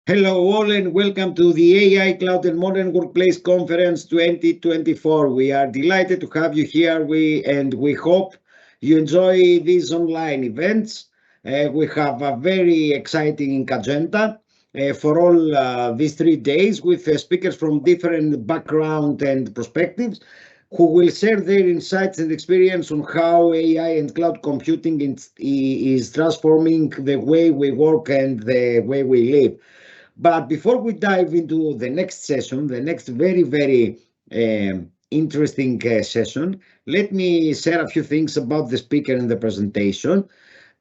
Hello all and welcome to the AI Cloud and Modern Workplace Conference 2024. We are delighted to have you here we hope you enjoy these online events. We have a very exciting agenda for all these 3 days with speakers from different background and perspectives who will share their insights and experience on how AI and cloud computing is transforming the way we work and the way we live. But before we dive into the next session, the next very interesting session, let me share a few things about the speaker and the presentation.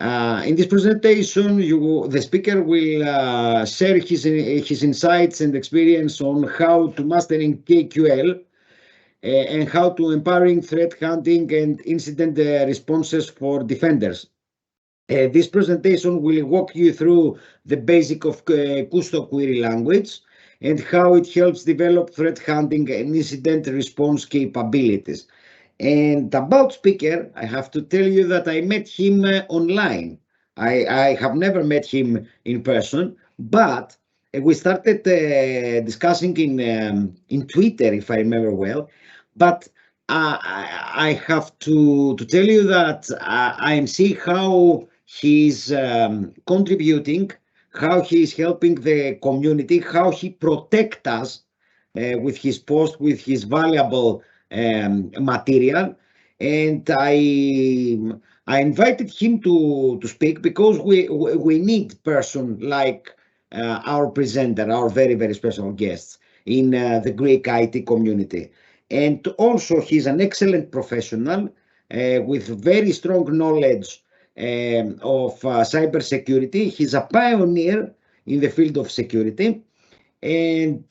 In this presentation, the speaker will share his insights and experience on how to mastering KQL and how to empowering threat hunting and incident responses for defenders. This presentation will walk you through the basic of custom query language and how it helps develop threat hunting and incident response capabilities. And about speaker, I have to tell you that I met him online. I have never met him in person, but we started discussing in Twitter, if I remember well. But I have to tell you that I am seeing how he's contributing, how he's helping the community, how he protect us with his post, with his valuable material. And I invited him to speak because we need person like our presenter, our very special guests in the Greek IT community. And also he's an excellent professional with very strong knowledge of cybersecurity. He's a pioneer in the field of security. And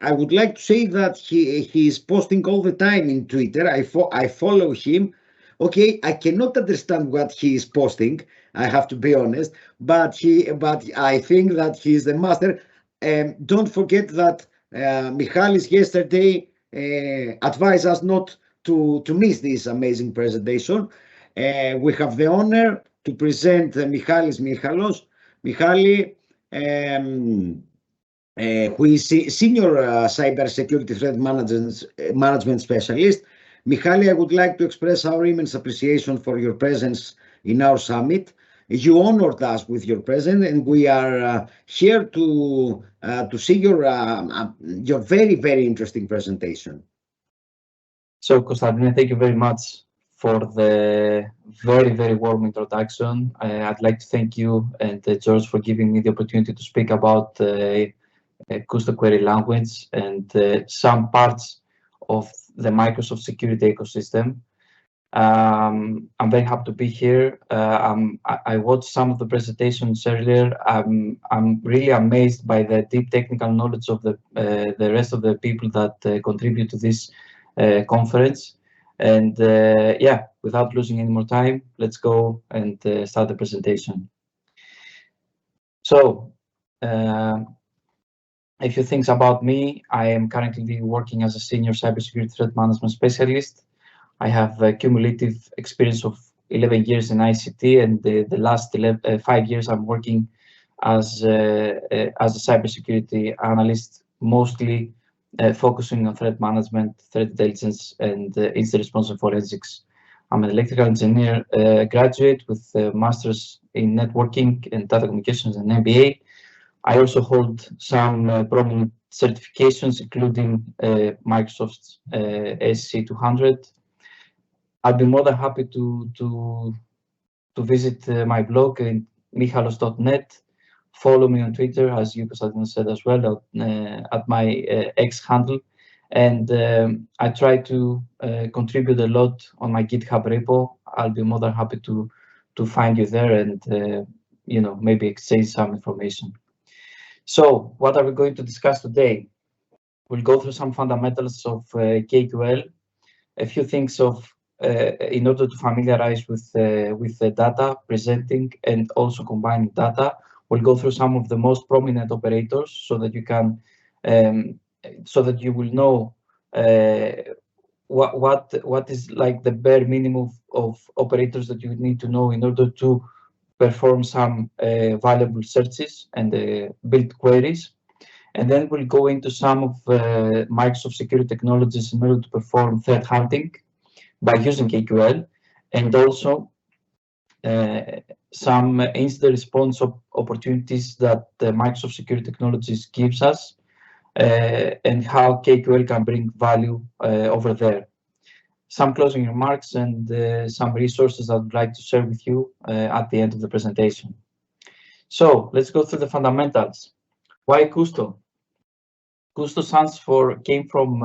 I would like to say that he is posting all the time in Twitter. I follow him. Okay, I cannot understand what he is posting. I have to be honest, but I think that he is the master. Don't forget that Michalis yesterday advised us not to miss this amazing presentation. We have the honor to present Michalis Michalos. Michali, who is senior cybersecurity threat management specialist. Michali, I would like to express our immense appreciation for your presence in our summit. You honored us with your presence, and we are here to see your very interesting presentation. So, Konstantinos, thank you very much for the very warm introduction. I'd like to thank you and George for giving me the opportunity to speak about custom query language and some parts of the Microsoft security ecosystem. I'm very happy to be here. I watched some of the presentations earlier. I'm really amazed by the deep technical knowledge of the rest of the people that contribute to this conference. And yeah, without losing any more time, let's go and start the presentation. So, a few things about me. I am currently working as a senior cybersecurity threat management specialist. I have a cumulative experience of 11 years in ICT, and the last 5 years I'm working as a cybersecurity analyst, mostly focusing on threat management, threat intelligence, and incident response and forensics. I'm an electrical engineer graduate with a master's in networking and data communications and MBA. I also hold some prominent certifications, including Microsoft's SC200. I'd be more than happy to visit my blog in michalos.net. Follow me on Twitter, as you said as well, at my X handle. And I try to contribute a lot on my GitHub repo. I'll be more than happy to find you there and maybe exchange some information. So what are we going to discuss today? We'll go through some fundamentals of KQL, a few things in order to familiarize with the data, presenting and also combining data. We'll go through some of the most prominent operators so that you can, so that you will know what is like the bare minimum of operators that you need to know in order to perform some valuable searches and build queries. And then we'll go into some of Microsoft security technologies in order to perform threat hunting by using KQL, and also some incident response opportunities that Microsoft security technologies gives us, and how KQL can bring value over there. Some closing remarks and some resources I would like to share with you at the end of the presentation. So let's go through the fundamentals. Why Cousteau? Cousteau came from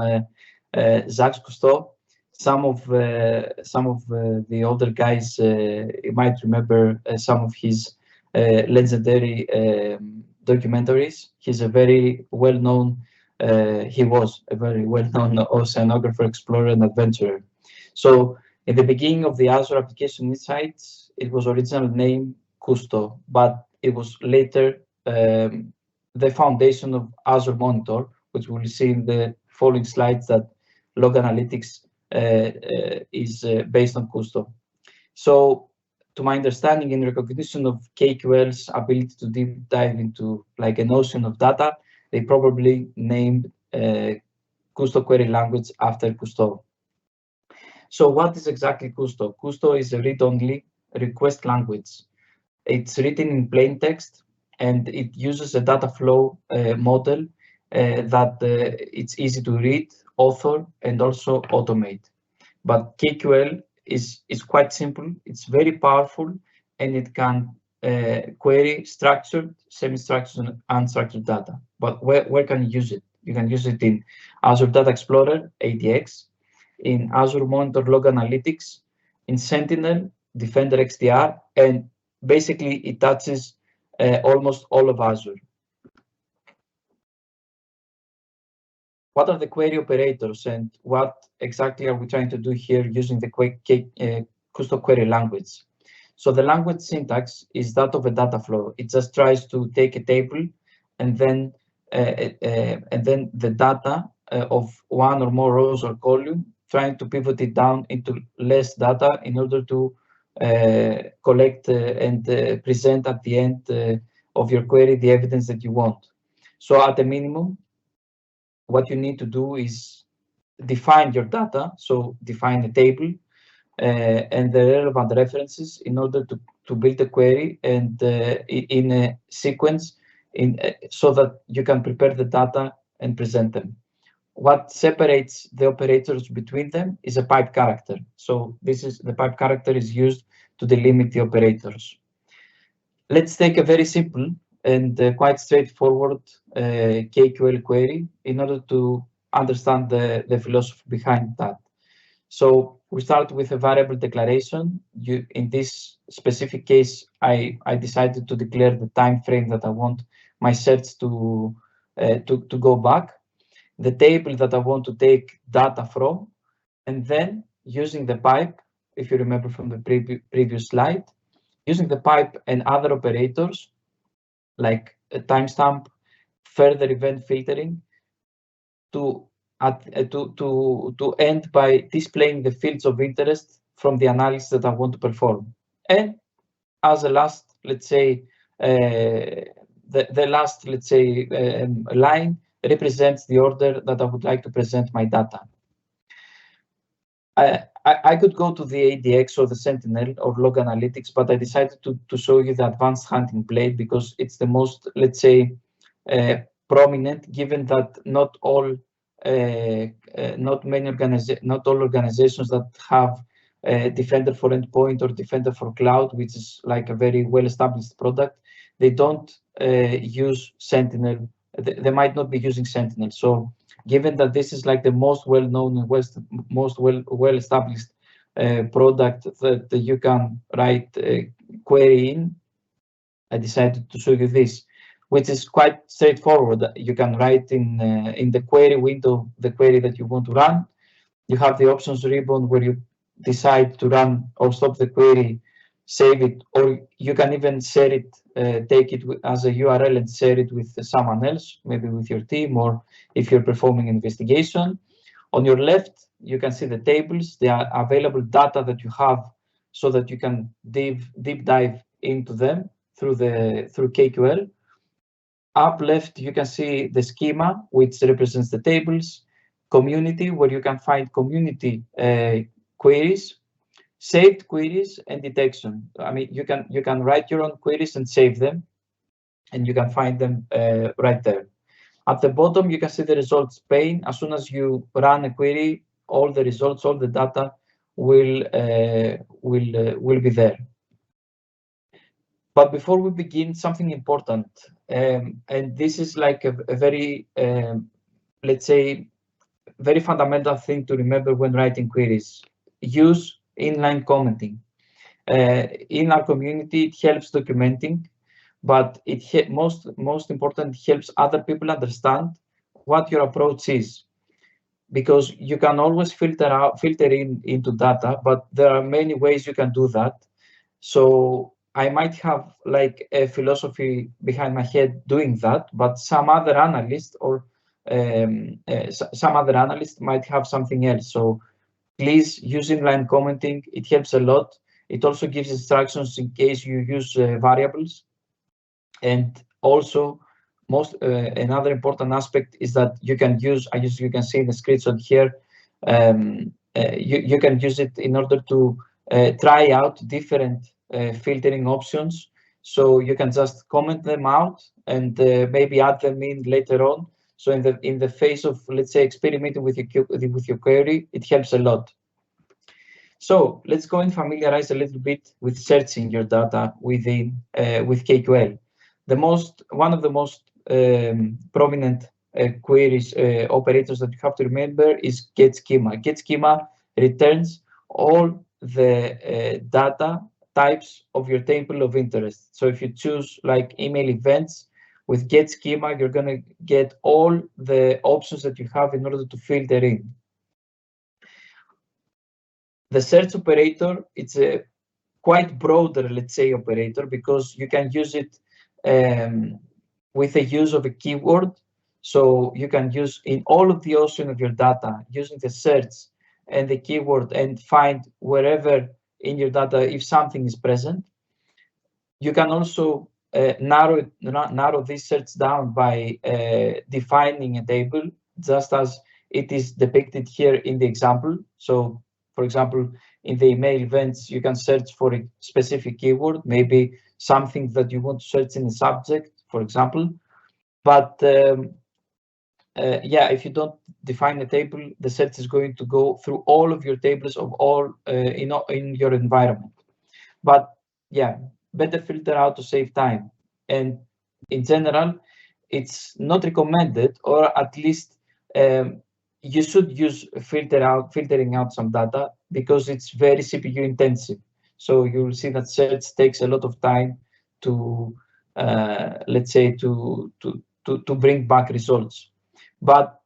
Jacques Cousteau. Some of the older guys might remember some of his legendary documentaries. He's a very well-known. He was a very well-known oceanographer, explorer, and adventurer. So, in the beginning of the Azure Application Insights, it was original name Cousteau, but it was later the foundation of Azure Monitor, which we'll see in the following slides, that log analytics is based on Cousteau. So, to my understanding, in recognition of KQL's ability to deep dive into like an ocean of data, they probably named Cousteau query language after Cousteau. So what is exactly Cousteau? Cousteau is a read-only request language. It's written in plain text, and it uses a data flow model that it's easy to read, author, and also automate. But KQL is quite simple. It's very powerful, and it can query structured, semi-structured, and unstructured data. But where can you use it? You can use it in Azure Data Explorer, ADX, in Azure Monitor Log Analytics, in Sentinel, Defender XDR, and basically it touches almost all of Azure. What are the query operators, and what exactly are we trying to do here using the Cousteau query language? So the language syntax is that of a data flow. It just tries to take a table and then the data of one or more rows or column, trying to pivot it down into less data in order to collect and present at the end of your query the evidence that you want. So at a minimum, what you need to do is define your data. So define a table and the relevant references in order to build a query and in a sequence so that you can prepare the data and present them. What separates the operators between them is a pipe character. So the pipe character is used to delimit the operators. Let's take a very simple and quite straightforward KQL query in order to understand the philosophy behind that. So we start with a variable declaration. In this specific case, I decided to declare the time frame that I want my search to go back, the table that I want to take data from, and then using the pipe, if you remember from the previous slide, using the pipe and other operators like a timestamp, further event filtering, to end by displaying the fields of interest from the analysis that I want to perform. And as a last, let's say, the last, let's say, line represents the order that I would like to present my data. I could go to the ADX or the Sentinel or Log Analytics, but I decided to show you the Advanced Hunting Blade because it's the most, let's say, prominent, given that not all organizations that have Defender for Endpoint or Defender for Cloud, which is like a very well-established product, they don't use Sentinel. They might not be using Sentinel. So given that this is like the most well-known and most well-established product that you can write a query in, I decided to show you this, which is quite straightforward. You can write in the query window the query that you want to run. You have the options ribbon where you decide to run or stop the query, save it, or you can even share it, take it as a URL and share it with someone else, maybe with your team, or if you're performing investigation. On your left, you can see the tables, the available data that you have, so that you can deep dive into them through KQL. Up left, you can see the schema, which represents the tables, community, where you can find community queries, saved queries, and detection. I mean, you can write your own queries and save them, and you can find them right there. At the bottom, you can see the results pane. As soon as you run a query, all the results, all the data will be there. But before we begin, something important, and this is like a very, let's say, very fundamental thing to remember when writing queries. Use inline commenting. In our community, it helps documenting, but it most important, helps other people understand what your approach is, because you can always filter into data, but there are many ways you can do that. So I might have like a philosophy behind my head doing that, but some other analyst or some other analyst might have something else. So please use inline commenting. It helps a lot. It also gives instructions in case you use variables. And also, another important aspect is that you can use, you can see in the screenshot here, you can use it in order to try out different filtering options. So you can just comment them out and maybe add them in later on. So in the phase of, let's say, experimenting with your query, it helps a lot. So let's go and familiarize a little bit with searching your data with KQL. One of the most prominent queries operators that you have to remember is getSchema. getSchema returns all the data types of your table of interest. So if you choose like email events with getSchema, you're going to get all the options that you have in order to filter in. The search operator, it's a quite broader, let's say, operator, because you can use it with the use of a keyword. So you can use in all of the ocean of your data using the search and the keyword and find wherever in your data if something is present. You can also narrow this search down by defining a table, just as it is depicted here in the example. So, for example, in the email events, you can search for a specific keyword, maybe something that you want to search in a subject, for example. But yeah, if you don't define a table, the search is going to go through all of your tables of all in your environment. But yeah, better filter out to save time. And in general, it's not recommended, or at least you should use filtering out some data, because it's very CPU intensive. So you'll see that search takes a lot of time to, let's say, to bring back results. But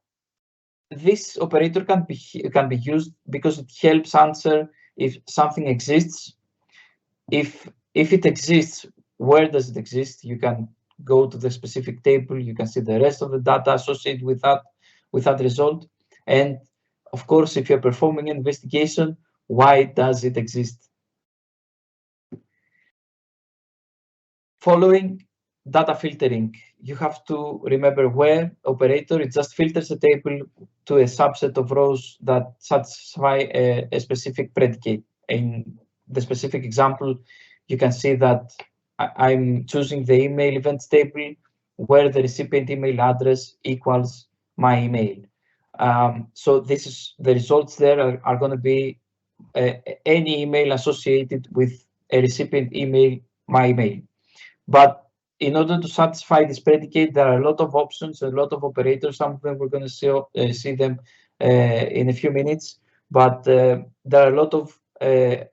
this operator can be used because it helps answer if something exists. If it exists, where does it exist? You can go to the specific table. You can see the rest of the data associated with that result. And of course, if you're performing an investigation, why does it exist? Following data filtering, you have to remember where operator, it just filters a table to a subset of rows that satisfy a specific predicate. In the specific example, you can see that I'm choosing the email events table where the recipient email address equals my email. So this is the results there are going to be any email associated with a recipient email, my email. But in order to satisfy this predicate, there are a lot of options, a lot of operators. Some of them we're going to see them in a few minutes. But there are a lot of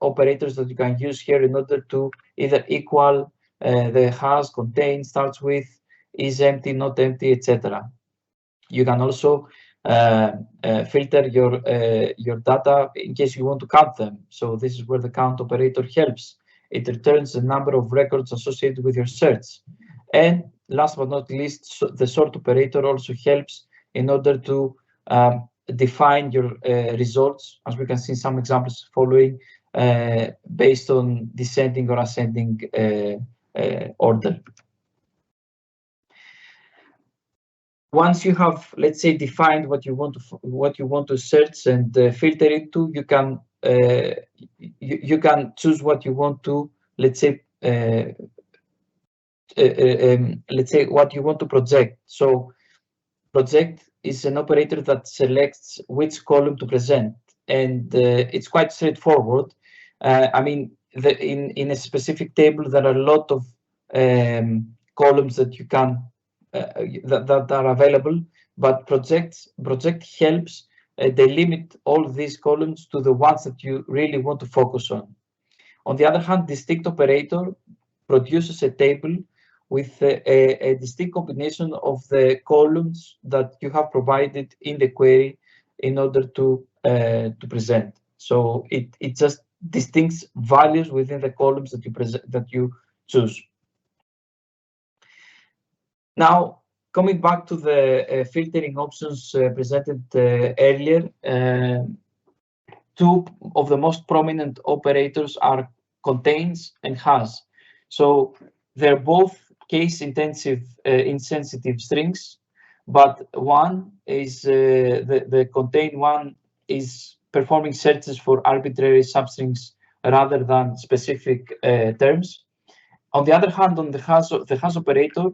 operators that you can use here in order to either equal, the has, contain, starts with, is empty, not empty, etc. You can also filter your data in case you want to count them. So this is where the count operator helps. It returns the number of records associated with your search. And last but not least, the sort operator also helps in order to define your results. As we can see some examples following, based on descending or ascending order. Once you have, let's say, defined what you want to search and filter into, you can choose what you want to, let's say what you want to project. So project is an operator that selects which column to present, and it's quite straightforward. I mean, in a specific table, there are a lot of columns that you can that are available, but project helps delimit all these columns to the ones that you really want to focus on. On the other hand, distinct operator produces a table with a distinct combination of the columns that you have provided in the query in order to present. So it just distincts values within the columns that you choose. Now, coming back to the filtering options presented earlier, two of the most prominent operators are contains and has. So they're both case insensitive strings, but one is the contain one is performing searches for arbitrary substrings rather than specific terms. On the other hand, on the has operator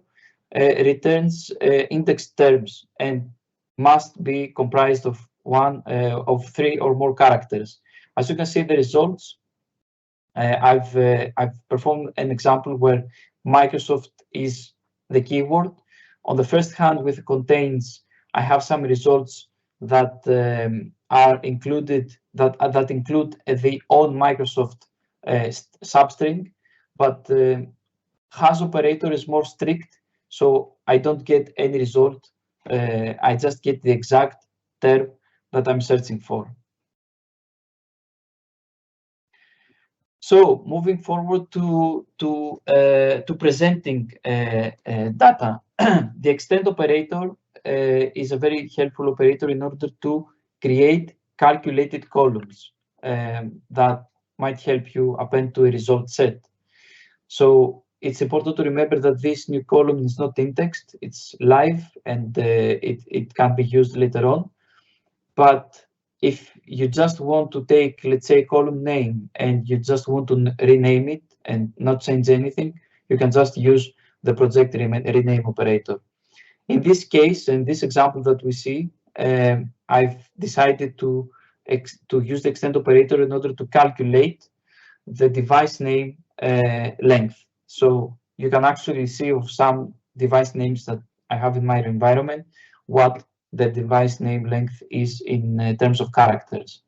returns indexed terms and must be comprised of of 3 or more characters. As you can see, the results, I've performed an example where Microsoft is the keyword. On the first hand, with contains, I have some results that are included that include the own Microsoft substring, but has operator is more strict, so I don't get any result. I just get the exact term that I'm searching for. So moving forward to presenting data, the extend operator is a very helpful operator in order to create calculated columns that might help you append to a result set. So it's important to remember that this new column is not indexed, it's live, and it can be used later on. But if you just want to take, let's say, column name and you just want to rename it and not change anything, you can just use the project rename operator. In this case, in this example that we see, I've decided to use the extend operator in order to calculate the device name length. So you can actually see of some device names that I have in my environment what the device name length is in terms of characters.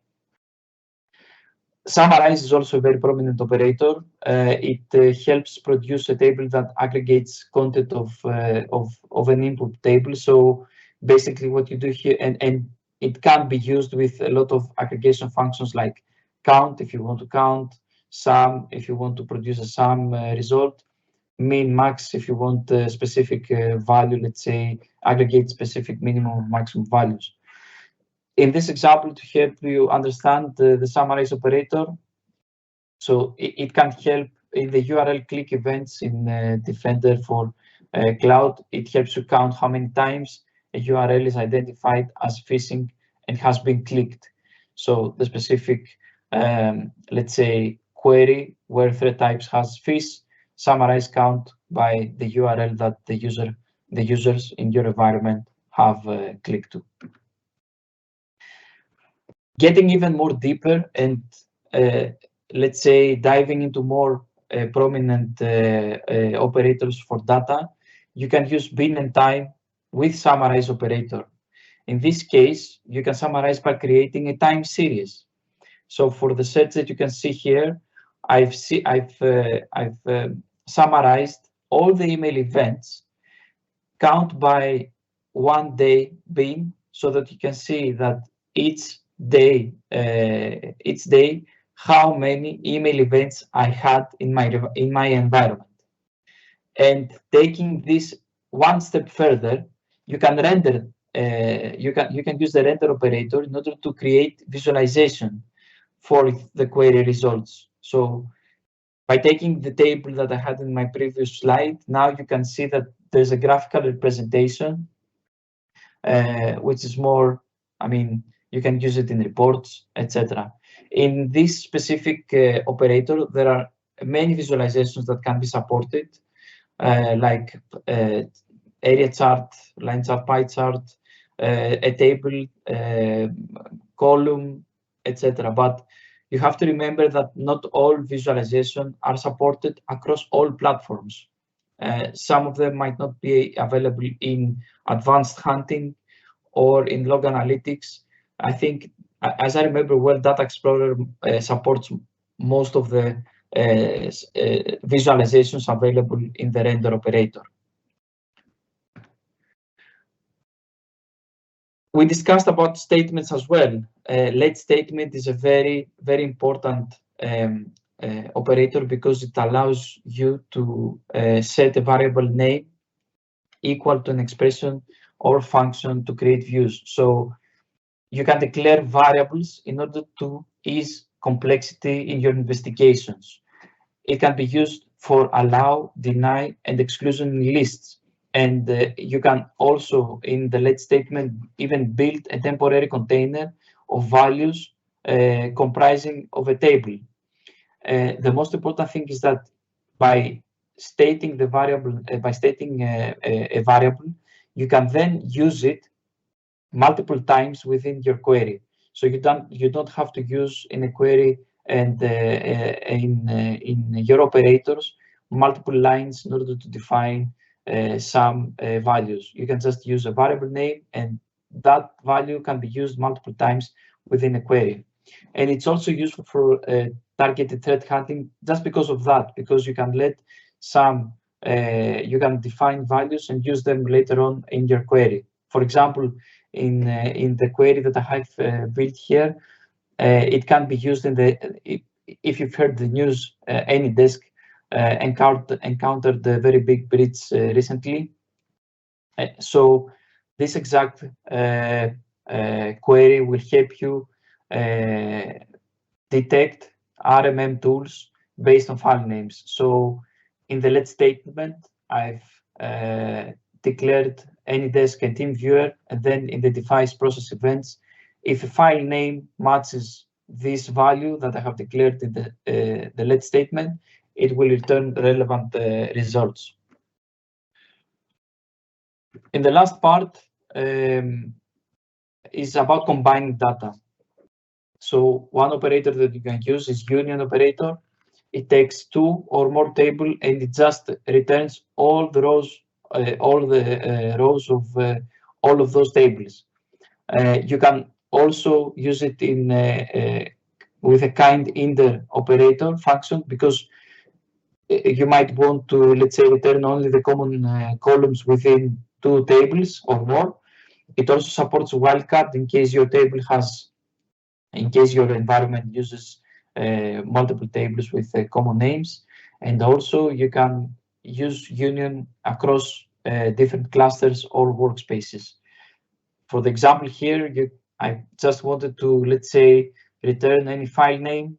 Summarize is also a very prominent operator. It helps produce a table that aggregates content of an input table. So basically what you do here, and it can be used with a lot of aggregation functions like count if you want to count, sum if you want to produce a sum result, min max if you want a specific value, let's say aggregate specific minimum or maximum values. In this example, to help you understand the summarize operator, so it can help in the URL click events in Defender for Cloud. It helps you count how many times a URL is identified as phishing and has been clicked. So the specific, let's say, query where thread types has phish, summarize count by the URL that the users in your environment have clicked to. Getting even more deeper and let's say diving into more prominent operators for data, you can use bin and time with summarize operator. In this case, you can summarize by creating a time series. So for the search that you can see here, I've summarized all the email events, count by 1 day bin, so that you can see that each day how many email events I had in my environment. And taking this one step further, you can render you can use the render operator in order to create visualization for the query results. So by taking the table that I had in my previous slide, now you can see that there's a graphical representation, which is more, I mean, you can use it in reports, etc. In this specific operator, there are many visualizations that can be supported, like area chart, line chart, pie chart, a table, column, etc. But you have to remember that not all visualization are supported across all platforms. Some of them might not be available in advanced hunting or in log analytics. I think, as I remember well, Data Explorer supports most of the visualizations available in the render operator. We discussed about statements as well. Let statement is a very, very important operator because it allows you to set a variable name equal to an expression or function to create views. So you can declare variables in order to ease complexity in your investigations. It can be used for allow, deny, and exclusion lists. And you can also, in the let statement, even build a temporary container of values comprising of a table. The most important thing is that by stating the variable, a variable, you can then use it multiple times within your query. So you don't have to use in a query and in your operators multiple lines in order to define some values. You can just use a variable name, and that value can be used multiple times within a query. And it's also useful for targeted threat hunting just because of that, because you can let some you can define values and use them later on in your query. For example, in the query that I have built here, it can be used in the, if you've heard the news, AnyDesk encountered the very big breach recently. So this exact query will help you detect RMM tools based on file names. So in the let statement, I've declared AnyDesk and TeamViewer, and then in the device process events, if a file name matches this value that I have declared in the let statement, it will return relevant results. In the last part is about combining data. So one operator that you can use is union operator. It takes two or more tables and it just returns all the rows, rows of all of those tables. You can also use it in with a kind inter operator function, because you might want to, let's say, return only the common columns within two tables or more. It also supports wildcard in case your table has, in case your environment uses multiple tables with common names. And also you can use union across different clusters or workspaces. For the example here, I just wanted to, let's say, return any file name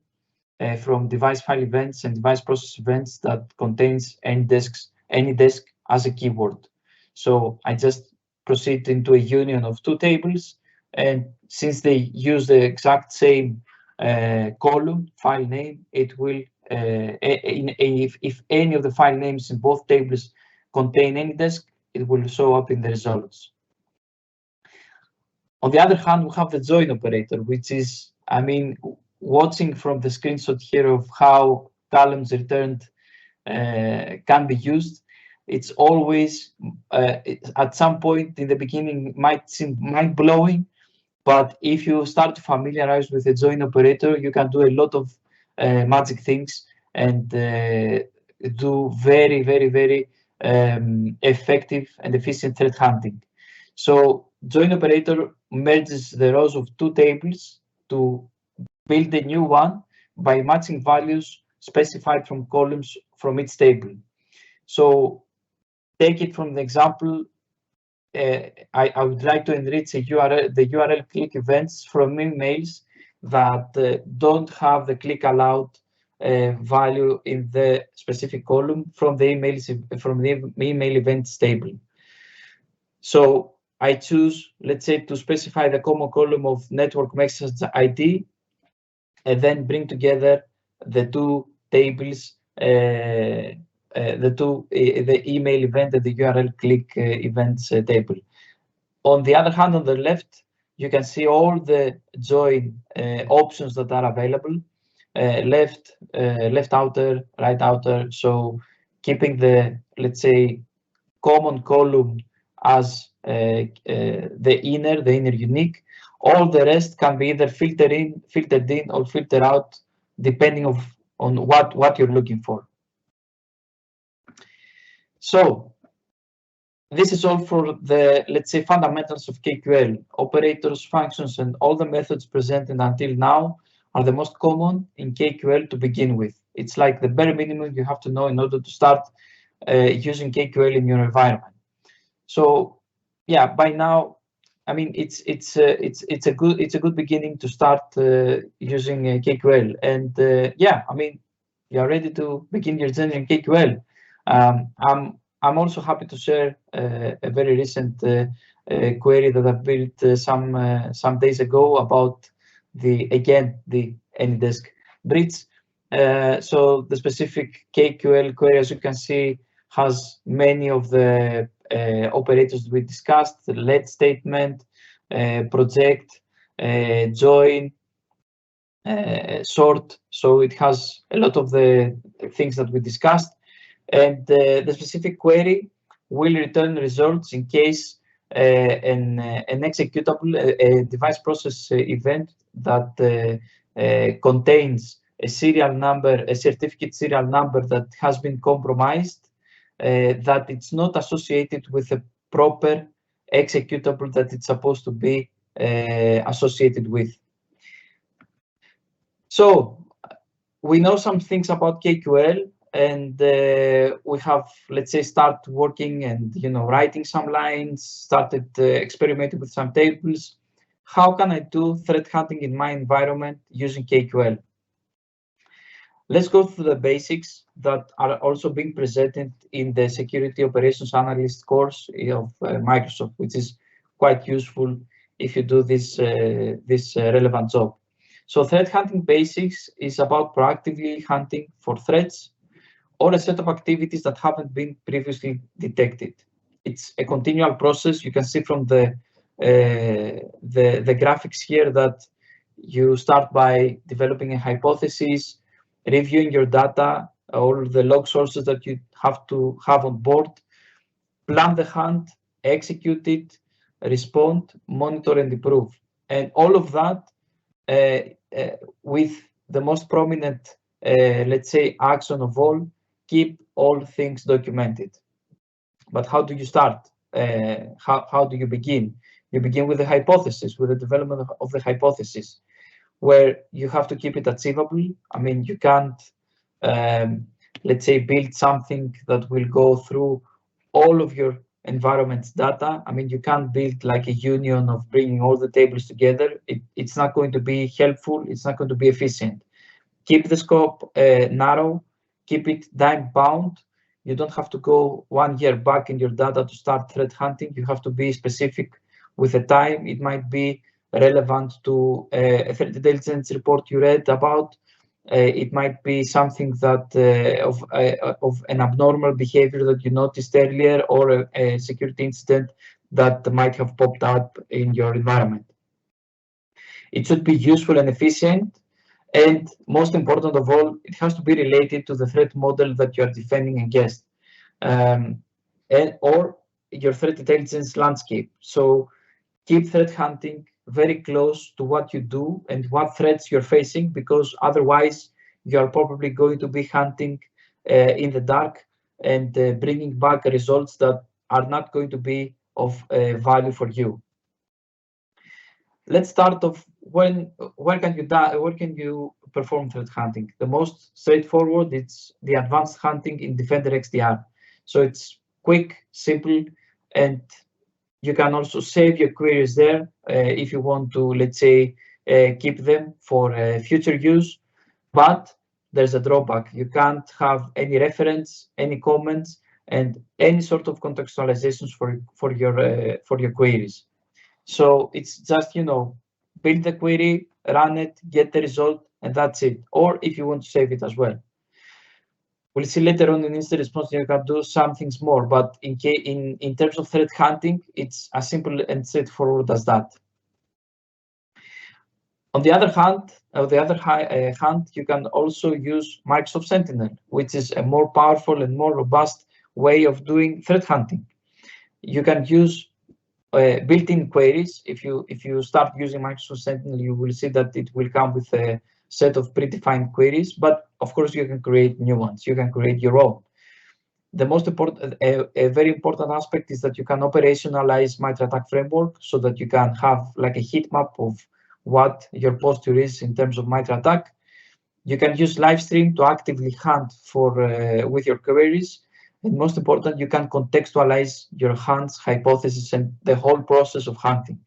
from device file events and device process events that contains AnyDesk as a keyword. So I just proceed into a union of two tables, and since they use the exact same column file name, it will if any of the file names in both tables contain AnyDesk, it will show up in the results. On the other hand, we have the join operator, which is, I mean, watching from the screenshot here of how columns returned can be used. It's always at some point in the beginning might seem mind-blowing, but if you start to familiarize with the join operator, you can do a lot of magic things and do very, very, very effective and efficient threat hunting. So join operator merges the rows of two tables to build a new one by matching values specified from columns from each table. So take it from the example, I would like to enrich the URL click events from emails that don't have the click allowed value in the specific column from the email events table. So I choose, let's say, to specify the common column of network message ID, and then bring together the two tables, the email event and the URL click events table. On the other hand, on the left, you can see all the join options that are available. Left outer, right outer. So keeping the, let's say, common column as the inner unique. All the rest can be either filtered in, or filtered out, depending on what you're looking for. So this is all for the, let's say, fundamentals of KQL. Operators, functions, and all the methods presented until now are the most common in KQL to begin with. It's like the bare minimum you have to know in order to start using KQL in your environment. So yeah, by now, I mean, it's a good beginning to start using KQL. And yeah, I mean, you're ready to begin your journey in KQL. I'm also happy to share a very recent query that I built some days ago about the AnyDesk bridge. So the specific KQL query, as you can see, has many of the operators we discussed: the let statement, project, join, sort. So it has a lot of the things that we discussed. And the specific query will return results in case an executable, a device process event that contains a serial number, a certificate serial number that has been compromised, that it's not associated with a proper executable that it's supposed to be associated with. So we know some things about KQL, and we have, let's say, start working and writing some lines, started experimenting with some tables. How can I do threat hunting in my environment using KQL? Let's go through the basics that are also being presented in the Security Operations Analyst course of Microsoft, which is quite useful if you do this relevant job. So threat hunting basics is about proactively hunting for threats or a set of activities that haven't been previously detected. It's a continual process. You can see from the graphics here that you start by developing a hypothesis, reviewing your data, all the log sources that you have to have on board, plan the hunt, execute it, respond, monitor, and improve. And all of that with the most prominent, let's say, action of all: keep all things documented. But how do you start? How do you begin? You begin with the hypothesis, with the development of the hypothesis, where you have to keep it achievable. I mean, you can't, let's say, build something that will go through all of your environment's data. I mean, you can't build like a union of bringing all the tables together. It's not going to be helpful. It's not going to be efficient. Keep the scope narrow. Keep it time bound. You don't have to go 1 year back in your data to start threat hunting. You have to be specific with the time. It might be relevant to a threat intelligence report you read about. It might be something that of an abnormal behavior that you noticed earlier, or a security incident that might have popped up in your environment. It should be useful and efficient. And most important of all, it has to be related to the threat model that you are defending against, or your threat intelligence landscape. So keep threat hunting very close to what you do and what threats you're facing, because otherwise you're probably going to be hunting in the dark and bringing back results that are not going to be of value for you. Let's start off where can you perform threat hunting? The most straightforward, it's the advanced hunting in Defender XDR. So it's quick, simple, and you can also save your queries there if you want to, let's say, keep them for future use, but there's a drawback. You can't have any reference, any comments, and any sort of contextualizations for your queries. So it's just, build the query, run it, get the result, and that's it. Or if you want to save it as well. We'll see later on in instant response you can do some things more, but in terms of threat hunting, it's as simple and straightforward as that. On the other hand, you can also use Microsoft Sentinel, which is a more powerful and more robust way of doing threat hunting. You can use built-in queries. If you start using Microsoft Sentinel, you will see that it will come with a set of predefined queries, but of course you can create new ones. You can create your own. The most important, a very important aspect is that you can operationalize MITRE ATT&CK framework so that you can have like a heat map of what your posture is in terms of MITRE ATT&CK. You can use Livestream to actively hunt with your queries. And most important, you can contextualize your hunts, hypothesis, and the whole process of hunting.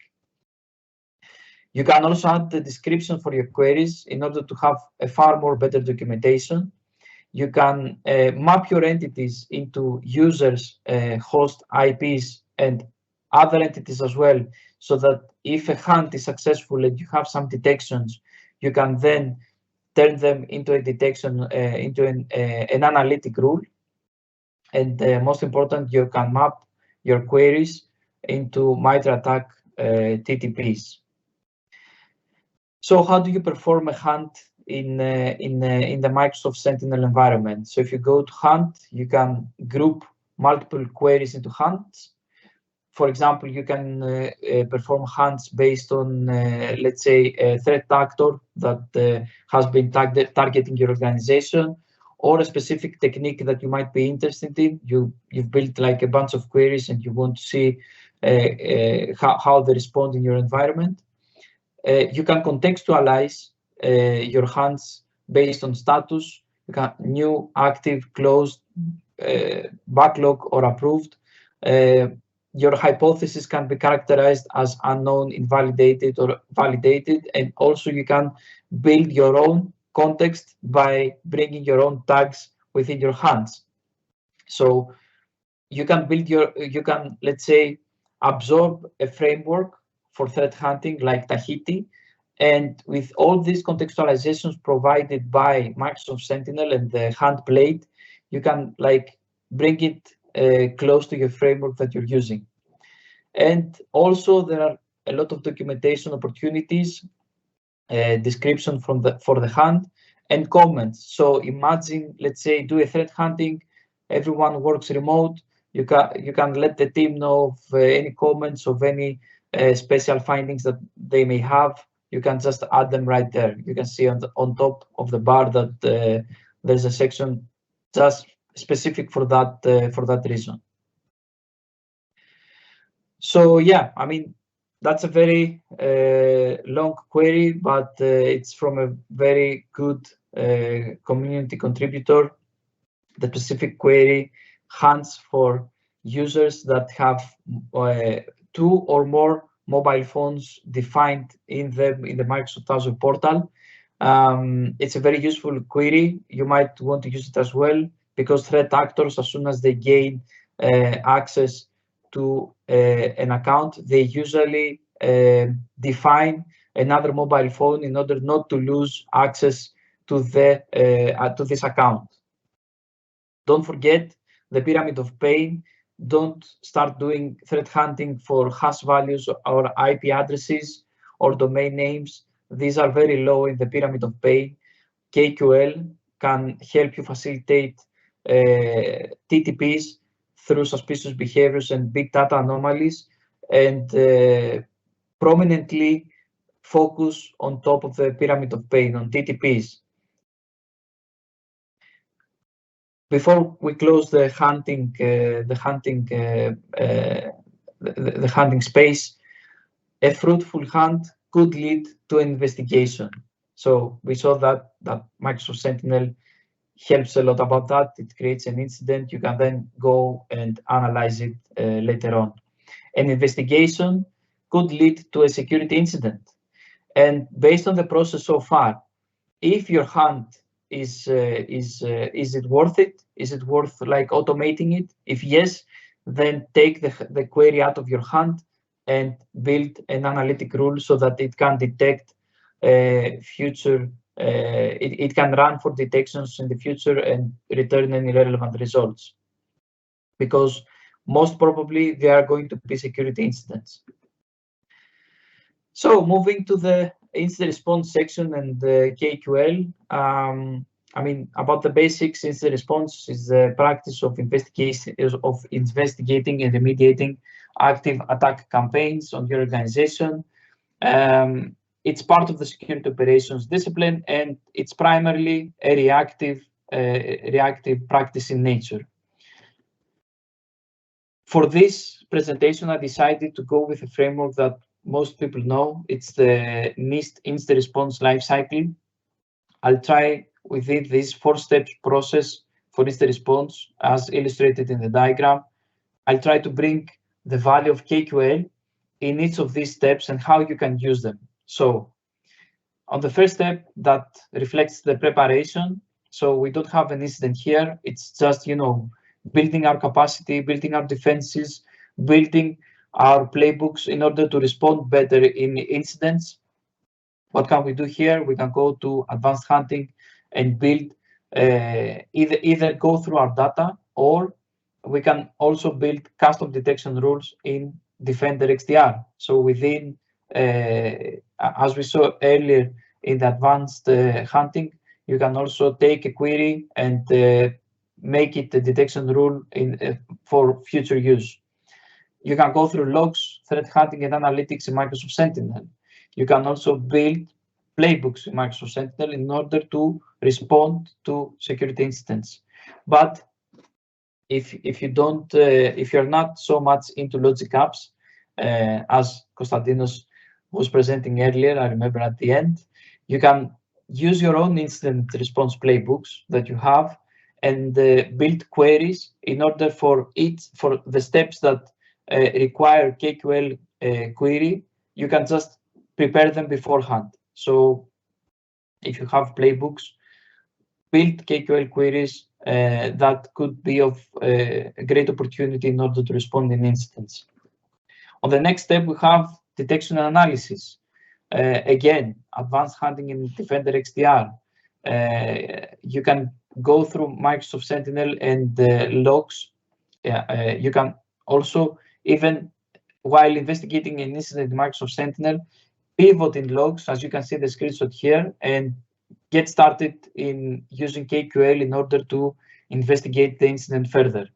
You can also add the description for your queries in order to have a far more better documentation. You can map your entities into users, host IPs, and other entities as well, so that if a hunt is successful and you have some detections, you can then turn them into a detection, into an analytic rule. And most important, you can map your queries into MITRE ATT&CK TTPs. So how do you perform a hunt in the Microsoft Sentinel environment? So if you go to hunt, you can group multiple queries into hunts. For example, you can perform hunts based on, let's say, a threat actor that has been targeting your organization, or a specific technique that you might be interested in. You've built like a bunch of queries and you want to see how they respond in your environment. You can contextualize your hunts based on status. You can new, active, closed, backlog, or approved. Your hypothesis can be characterized as unknown, invalidated, or validated. And also you can build your own context by bringing your own tags within your hunts. So you can let's say, absorb a framework for threat hunting like Tahiti. And with all these contextualizations provided by Microsoft Sentinel and the hunt blade, you can like bring it close to your framework that you're using. And also there are a lot of documentation opportunities, description for the hunt, and comments. So imagine, let's say, do a threat hunting, everyone works remote. You can let the team know of any comments, of any special findings that they may have. You can just add them right there. You can see on top of the bar that there's a section just specific for that reason. So yeah, I mean, that's a very long query, but it's from a very good community contributor. The specific query hunts for users that have 2 or more mobile phones defined in the Microsoft Azure portal. It's a very useful query. You might want to use it as well, because threat actors, as soon as they gain access to an account, they usually define another mobile phone in order not to lose access to this account. Don't forget the pyramid of pain. Don't start doing threat hunting for hash values or IP addresses or domain names. These are very low in the pyramid of pain. KQL can help you facilitate TTPs through suspicious behaviors and big data anomalies, and prominently focus on top of the pyramid of pain on TTPs. Before we close the hunting space, a fruitful hunt could lead to an investigation. So we saw that Microsoft Sentinel helps a lot about that. It creates an incident. You can then go and analyze it later on. An investigation could lead to a security incident. And based on the process so far, if your hunt is it worth it? Is it worth like automating it? If yes, then take the query out of your hunt and build an analytic rule so that it can detect future. It can run for detections in the future and return any relevant results, because most probably they are going to be security incidents. So moving to the incident response section and the KQL. I mean, about the basics, incident response is the practice of investigating and remediating active attack campaigns on your organization. It's part of the security operations discipline, and it's primarily a reactive practice in nature. For this presentation, I decided to go with a framework that most people know. It's the NIST incident response lifecycle. I'll try within this 4-step process for incident response, as illustrated in the diagram. I'll try to bring the value of KQL in each of these steps and how you can use them. So on the first step, that reflects the preparation. So we don't have an incident here. It's just, building our capacity, building our defenses, building our playbooks in order to respond better in incidents. What can we do here? We can go to advanced hunting and build, either go through our data, or we can also build custom detection rules in Defender XDR. So within, as we saw earlier in the advanced hunting, you can also take a query and make it a detection rule for future use. You can go through logs, threat hunting, and analytics in Microsoft Sentinel. You can also build playbooks in Microsoft Sentinel in order to respond to security incidents. But if you're not so much into logic apps, as Konstantinos was presenting earlier, I remember at the end, you can use your own incident response playbooks that you have and build queries in order for the steps that require KQL query. You can just prepare them beforehand. So if you have playbooks, build KQL queries that could be of a great opportunity in order to respond in incidents. On the next step, we have detection and analysis. Again, advanced hunting in Defender XDR. You can go through Microsoft Sentinel and logs. You can also, even while investigating an incident in Microsoft Sentinel, pivot in logs, as you can see the screenshot here, and get started in using KQL in order to investigate the incident further.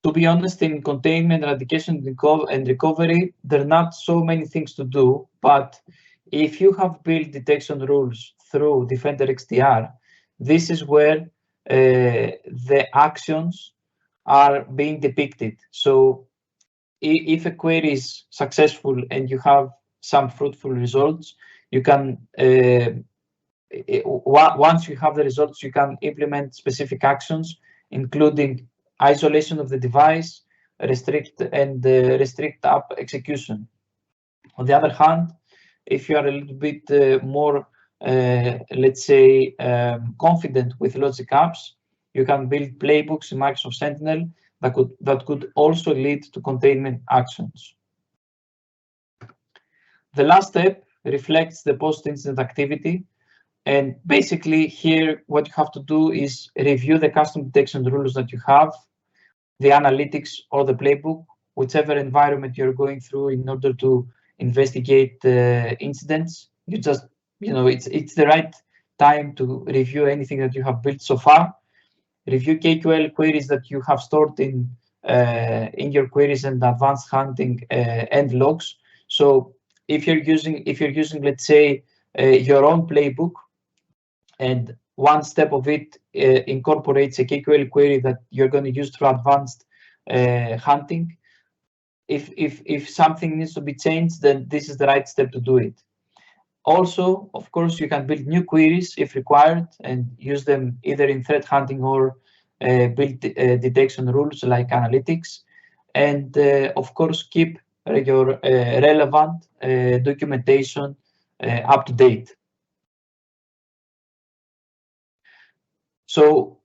To be honest, in containment, eradication, and recovery, there are not so many things to do, but if you have built detection rules through Defender XDR, this is where the actions are being depicted. So if a query is successful and you have some fruitful results, you can, once you have the results, you can implement specific actions, including isolation of the device, restrict app execution. On the other hand, if you are a little bit more, let's say, confident with logic apps, you can build playbooks in Microsoft Sentinel that could also lead to containment actions. The last step reflects the post-incident activity. And basically here, what you have to do is review the custom detection rules that you have, the analytics or the playbook, whichever environment you're going through in order to investigate incidents. You just, it's the right time to review anything that you have built so far. Review KQL queries that you have stored in your queries and advanced hunting and logs. So if you're using, let's say, your own playbook, and one step of it incorporates a KQL query that you're going to use through advanced hunting, if something needs to be changed, then this is the right step to do it. Also, of course, you can build new queries if required and use them either in threat hunting or build detection rules like analytics. And of course, keep your relevant documentation up to date. So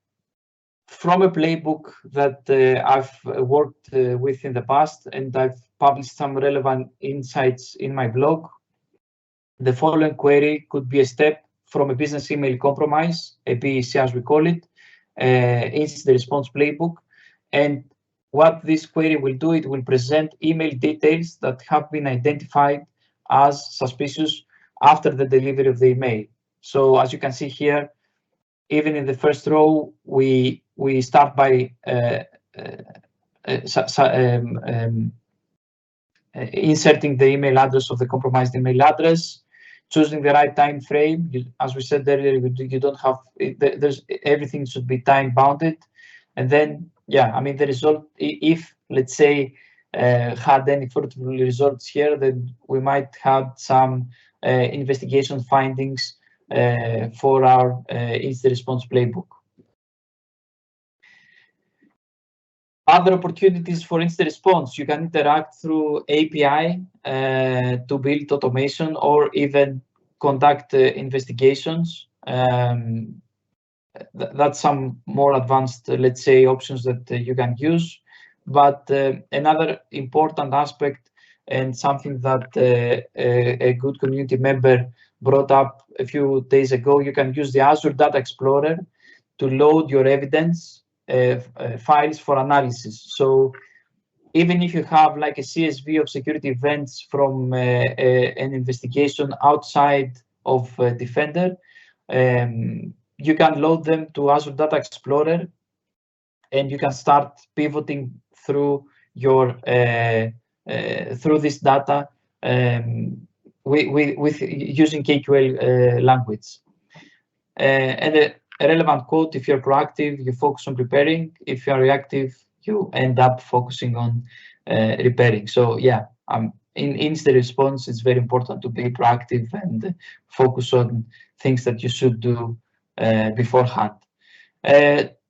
from a playbook that I've worked with in the past, and I've published some relevant insights in my blog, the following query could be a step from a business email compromise, a BEC as we call it, incident response playbook. And what this query will do, it will present email details that have been identified as suspicious after the delivery of the email. So as you can see here, even in the first row, we start by inserting the email address of the compromised email address, choosing the right time frame. As we said earlier, you don't have, there's everything should be time bounded. And then, yeah, I mean, the result, if let's say had any fruitful results here, then we might have some investigation findings for our incident response playbook. Other opportunities for incident response, you can interact through API to build automation or even conduct investigations. That's some more advanced, let's say, options that you can use. But another important aspect and something that a good community member brought up a few days ago, you can use the Azure Data Explorer to load your evidence files for analysis. So even if you have like a CSV of security events from an investigation outside of Defender, you can load them to Azure Data Explorer, and you can start pivoting through your through this data with using KQL language. And a relevant quote: if you're proactive, you focus on preparing. If you're reactive, you end up focusing on repairing. So yeah, in incident response, it's very important to be proactive and focus on things that you should do beforehand.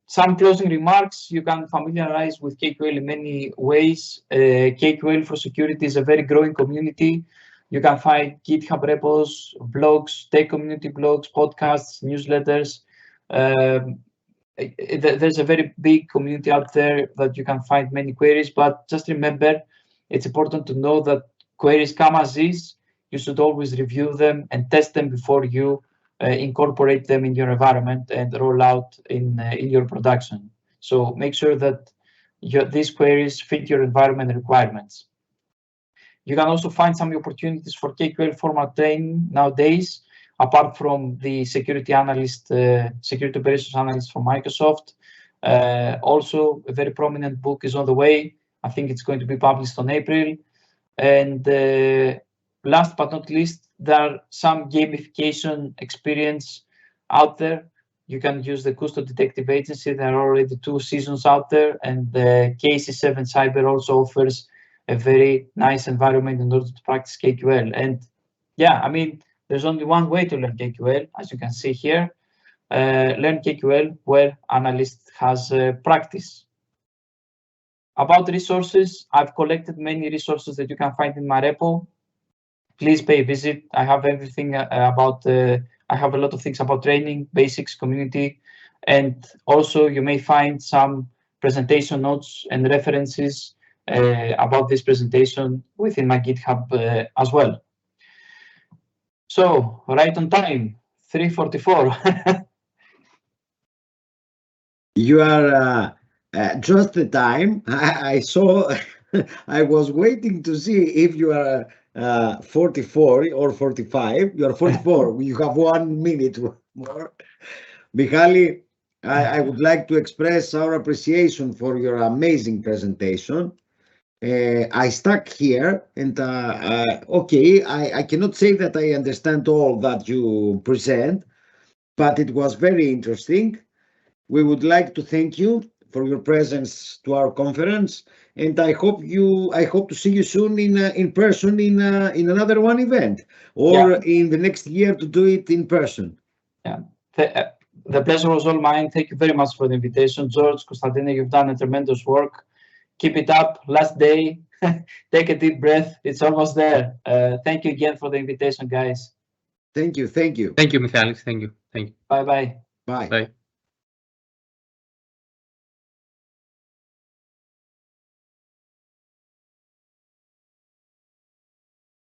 Some closing remarks: you can familiarize with KQL in many ways. KQL for security is a very growing community. You can find GitHub repos, blogs, tech community blogs, podcasts, newsletters. There's a very big community out there that you can find many queries, but just remember, it's important to know that queries come as is. You should always review them and test them before you incorporate them in your environment and roll out in your production. So make sure that these queries fit your environment requirements. You can also find some opportunities for KQL format training nowadays, apart from the security analyst, security operations analyst from Microsoft. Also, a very prominent book is on the way. I think it's going to be published on April. And last but not least, there are some gamification experience out there. You can use the Custom Detective Agency. There are already 2 seasons out there, and the KC7 Cyber also offers a very nice environment in order to practice KQL. And yeah, I mean, there's only one way to learn KQL, as you can see here. Learn KQL where analyst has practice. About resources, I've collected many resources that you can find in my repo. Please pay a visit. I have everything about, I have a lot of things about training, basics, community, and also you may find some presentation notes and references about this presentation within my GitHub as well. So, right on time, 3:44. You are just the time. I saw, I was waiting to see if you are 44 or 45. You are 44. You have 1 minute more. Mihaly, I would like to express our appreciation for your amazing presentation. I stuck here and okay, I cannot say that I understand all that you present, but it was very interesting. We would like to thank you for your presence to our conference, and I hope to see you soon in person in another one event, or in the next year to do it in person. Yeah, the pleasure was all mine. Thank you very much for the invitation, George, Konstantinos. You've done a tremendous work. Keep it up. Last day, take a deep breath. It's almost there. Thank you again for the invitation, guys. Thank you. Thank you. Thank you, Michalis. Thank you. Thank you. Bye-bye. Bye. Bye.